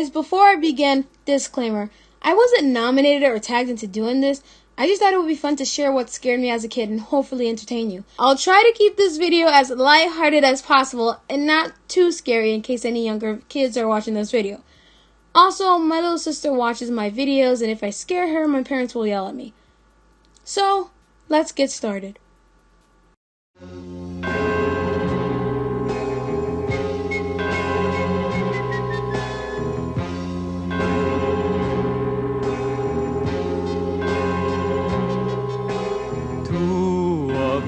Guys, before I begin, disclaimer. I wasn't nominated or tagged into doing this. I just thought it would be fun to share what scared me as a kid and hopefully entertain you. I'll try to keep this video as lighthearted as possible and not too scary in case any younger kids are watching this video. Also, my little sister watches my videos, and if I scare her, my parents will yell at me. So, let's get started.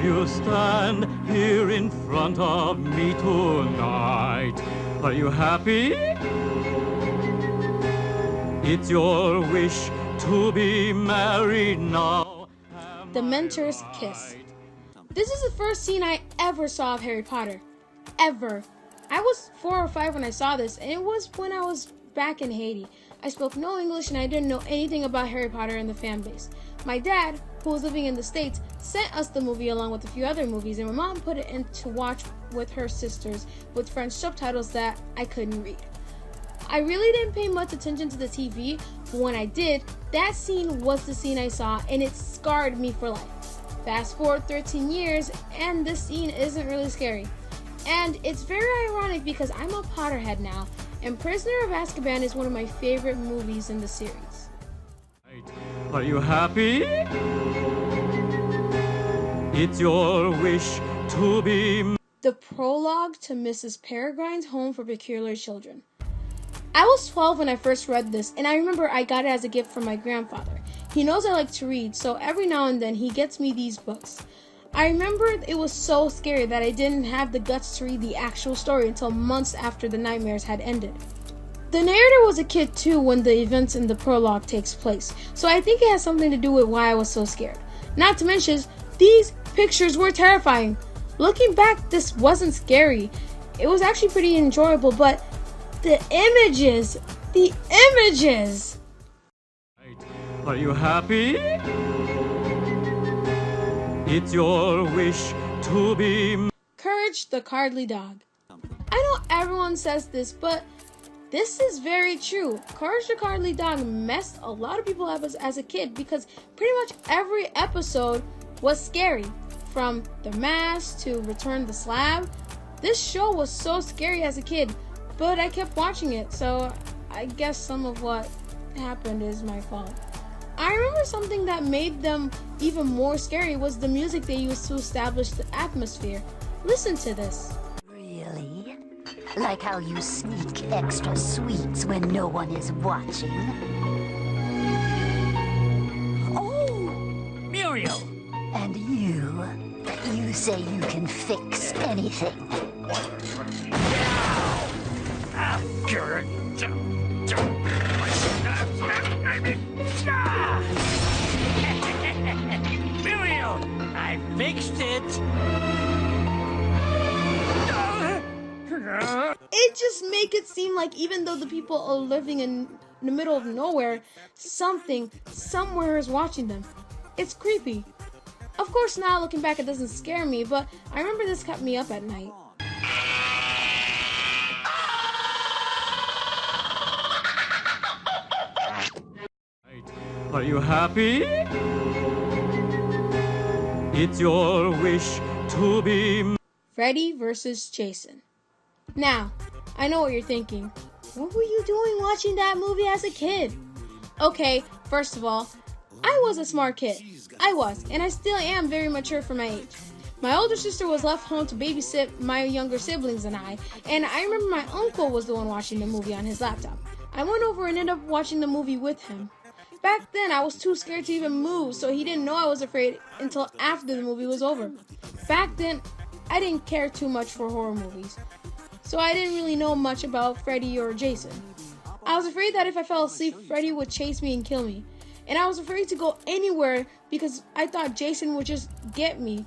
You stand here in front of me tonight. Are you happy? It's your wish to be married now. The Mentor's Kiss. This is the first scene I ever saw of Harry Potter. Ever. I was 4 or 5 when I saw this, and it was when I was back in Haiti. I spoke no English and I didn't know anything about Harry Potter and the fan base. My dad, who was living in the States, sent us the movie along with a few other movies, and my mom put it in to watch with her sisters with French subtitles that I couldn't read. I really didn't pay much attention to the TV, but when I did, that scene was the scene I saw, and it scarred me for life. Fast forward 13 years, and this scene isn't really scary. And it's very ironic because I'm a Potterhead now, and Prisoner of Azkaban is one of my favorite movies in the series. Are you happy? It's your wish to be... The Prologue to Mrs. Peregrine's Home for Peculiar Children. I was 12 when I first read this, and I remember I got it as a gift from my grandfather. He knows I like to read, so every now and then he gets me these books. I remember it was so scary that I didn't have the guts to read the actual story until months after the nightmares had ended. The narrator was a kid too when the events in the prologue takes place, so I think it has something to do with why I was so scared. Not to mention, these pictures were terrifying. Looking back, this wasn't scary. It was actually pretty enjoyable, but the images! Are you happy? It's your wish to be... Courage the Cowardly Dog. I know everyone says this, but this is very true. Courage the Cowardly Dog messed a lot of people up as a kid because pretty much every episode was scary. From The Mask to Return the Slab. This show was so scary as a kid, but I kept watching it, so I guess some of what happened is my fault. I remember something that made them even more scary was the music they used to establish the atmosphere. Listen to this. Really? Like how you sneak extra sweets when no one is watching? Oh! Muriel! And you say you can fix anything. Muriel! I fixed it! It just make it seem like even though the people are living in the middle of nowhere, something, somewhere is watching them. It's creepy. Of course now looking back it doesn't scare me, but I remember this kept me up at night. Are you happy? It's your wish to be... Freddy versus Jason. Now, I know what you're thinking. What were you doing watching that movie as a kid? Okay, first of all, I was a smart kid. I was, and I still am very mature for my age. My older sister was left home to babysit my younger siblings and I remember my uncle was the one watching the movie on his laptop. I went over and ended up watching the movie with him. Back then, I was too scared to even move, so he didn't know I was afraid until after the movie was over. Back then, I didn't care too much for horror movies, so I didn't really know much about Freddy or Jason. I was afraid that if I fell asleep, Freddy would chase me and kill me. And I was afraid to go anywhere because I thought Jason would just get me.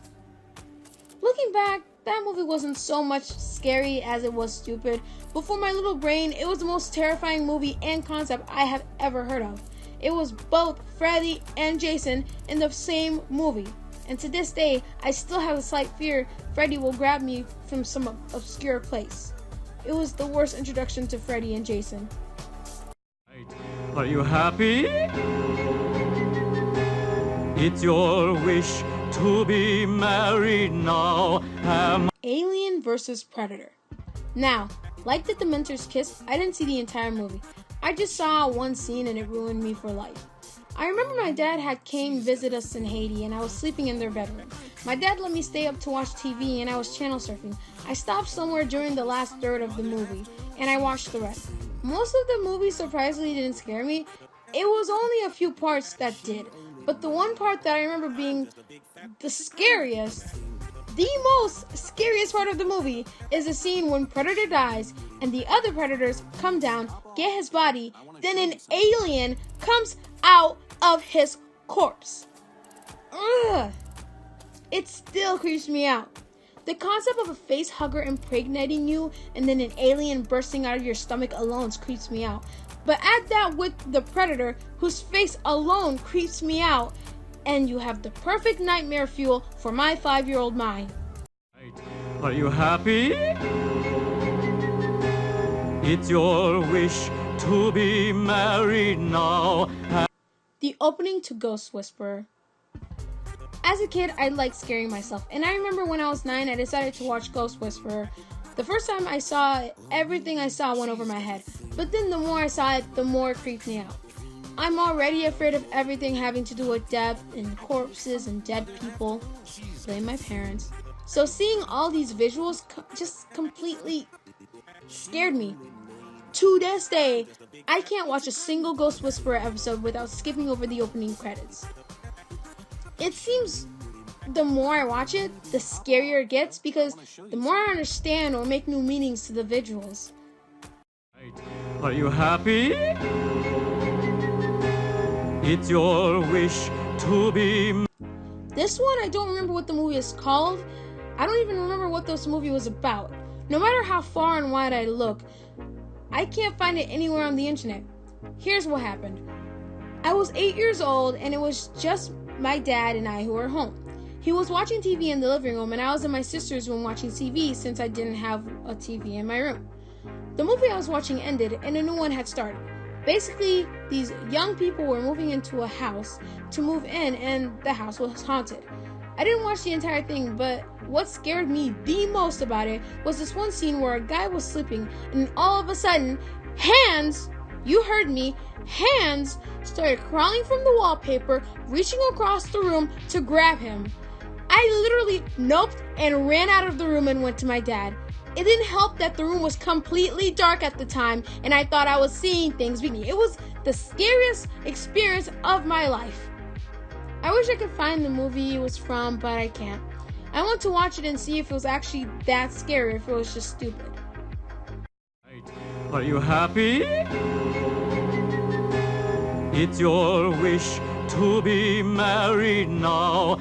Looking back, that movie wasn't so much scary as it was stupid, but for my little brain, it was the most terrifying movie and concept I have ever heard of. It was both Freddy and Jason in the same movie. And to this day, I still have a slight fear Freddy will grab me from some obscure place. It was the worst introduction to Freddy and Jason. Are you happy? It's your wish to be married now. Alien versus Predator. Now, like the Dementor's Kiss, I didn't see the entire movie. I just saw one scene and it ruined me for life. I remember my dad had came visit us in Haiti and I was sleeping in their bedroom. My dad let me stay up to watch TV and I was channel surfing. I stopped somewhere during the last third of the movie and I watched the rest. Most of the movie surprisingly didn't scare me. It was only a few parts that did. But the one part that I remember being the most scariest part of the movie is the scene when Predator dies and the other predators come down, get his body, then an alien comes out of his corpse. Ugh. It still creeps me out. The concept of a face hugger impregnating you and then an alien bursting out of your stomach alone creeps me out. But add that with the predator whose face alone creeps me out, and you have the perfect nightmare fuel for my 5-year-old mind. Are you happy? It's your wish to be married now. The opening to Ghost Whisperer. As a kid, I liked scaring myself, and I remember when I was 9, I decided to watch Ghost Whisperer. The first time I saw it, everything I saw went over my head, but then the more I saw it, the more it creeped me out. I'm already afraid of everything having to do with death and corpses and dead people. Blame my parents. So seeing all these visuals just completely scared me. To this day, I can't watch a single Ghost Whisperer episode without skipping over the opening credits. It seems the more I watch it, the scarier it gets because the more I understand or make new meanings to the visuals. Are you happy? It's your wish to be... This one, I don't remember what the movie is called. I don't even remember what this movie was about. No matter how far and wide I look, I can't find it anywhere on the internet. Here's what happened. I was 8 years old and it was just my dad and I who were home. He was watching TV in the living room and I was in my sister's room watching TV since I didn't have a TV in my room. The movie I was watching ended and a new one had started. Basically, these young people were moving into a house to move in and the house was haunted. I didn't watch the entire thing, but what scared me the most about it was this one scene where a guy was sleeping and all of a sudden, hands, you heard me, hands started crawling from the wallpaper, reaching across the room to grab him. I literally noped and ran out of the room and went to my dad. It didn't help that the room was completely dark at the time and I thought I was seeing things. It was the scariest experience of my life. I wish I could find the movie it was from, but I can't. I want to watch it and see if it was actually that scary or if it was just stupid. Are you happy? It's your wish to be married now.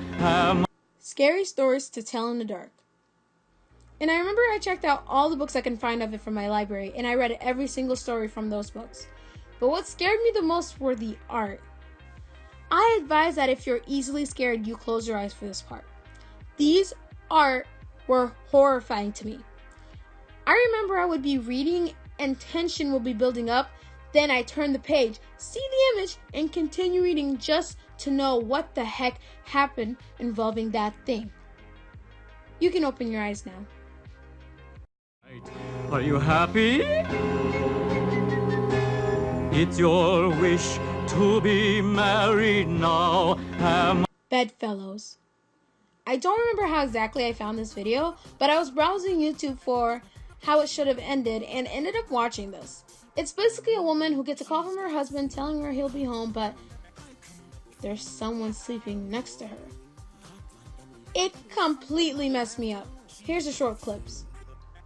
Scary stories to tell in the dark. And I remember I checked out all the books I can find of it from my library, and I read every single story from those books. But what scared me the most were the art. I advise that if you're easily scared, you close your eyes for this part. These art were horrifying to me. I remember I would be reading and tension would be building up, then I turn the page, see the image, and continue reading just to know what the heck happened involving that thing. You can open your eyes now. Are you happy? It's your wish to be married now. Bedfellows. I don't remember how exactly I found this video, but I was browsing YouTube for how it should have ended and ended up watching this. It's basically a woman who gets a call from her husband telling her he'll be home, but there's someone sleeping next to her. It completely messed me up. Here's the short clips.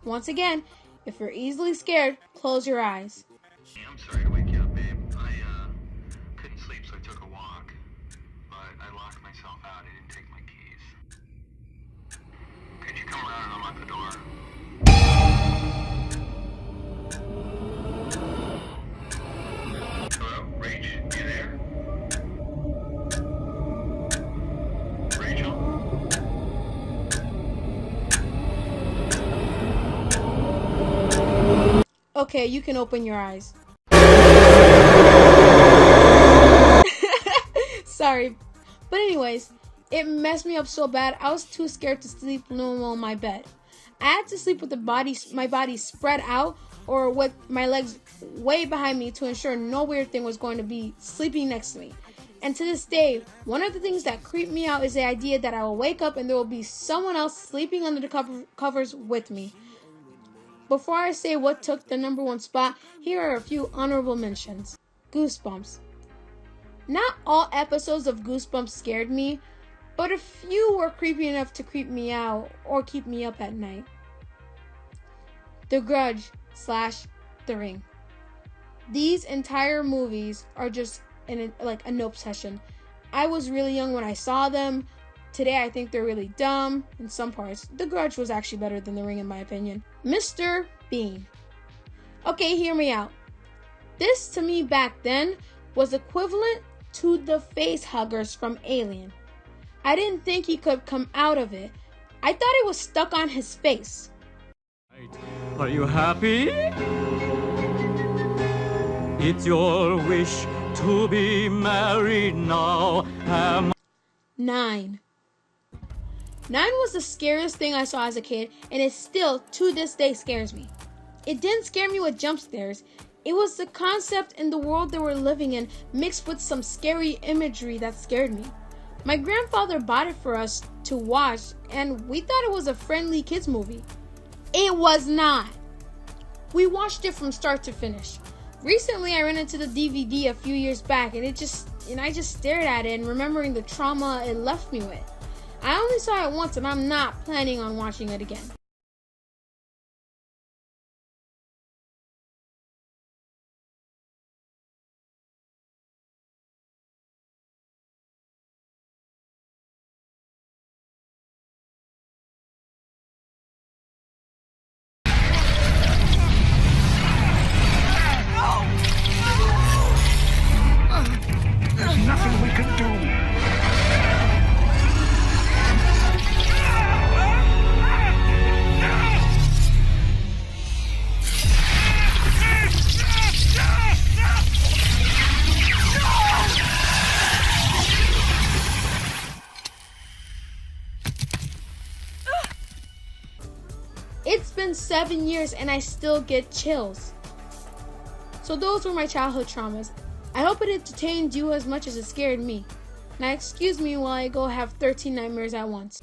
Once again, if you're easily scared, close your eyes. I'm sorry to wake you up, babe. I couldn't sleep, so I took a walk. But I locked myself out. I didn't take my keys. Could you come around and unlock the door? Hello? Rach, you there? Rachel? Okay, you can open your eyes. Sorry. But anyways, it messed me up so bad, I was too scared to sleep normal in my bed. I had to sleep with my body spread out or with my legs way behind me to ensure no weird thing was going to be sleeping next to me. And to this day, one of the things that creep me out is the idea that I will wake up and there will be someone else sleeping under the covers with me. Before I say what took the #1 spot, here are a few honorable mentions. Goosebumps. Not all episodes of Goosebumps scared me, but a few were creepy enough to creep me out or keep me up at night. The Grudge / The Ring. These entire movies are just a nope session. I was really young when I saw them. Today I think they're really dumb in some parts. The Grudge was actually better than The Ring in my opinion. Mr. Bean. Okay, hear me out. This to me back then was equivalent to the face huggers from Alien. I didn't think he could come out of it. I thought it was stuck on his face. Are you happy? It's your wish to be married now. 9. 9 was the scariest thing I saw as a kid, and it still, to this day, scares me. It didn't scare me with jump scares. It was the concept and the world they were living in mixed with some scary imagery that scared me. My grandfather bought it for us to watch, and we thought it was a friendly kids movie. It was not. We watched it from start to finish. Recently, I ran into the DVD a few years back, and I just stared at it and remembering the trauma it left me with. I only saw it once, and I'm not planning on watching it again. There's nothing we can do. It's been 7 years and I still get chills. So those were my childhood traumas. I hope it entertained you as much as it scared me. Now excuse me while I go have 13 nightmares at once.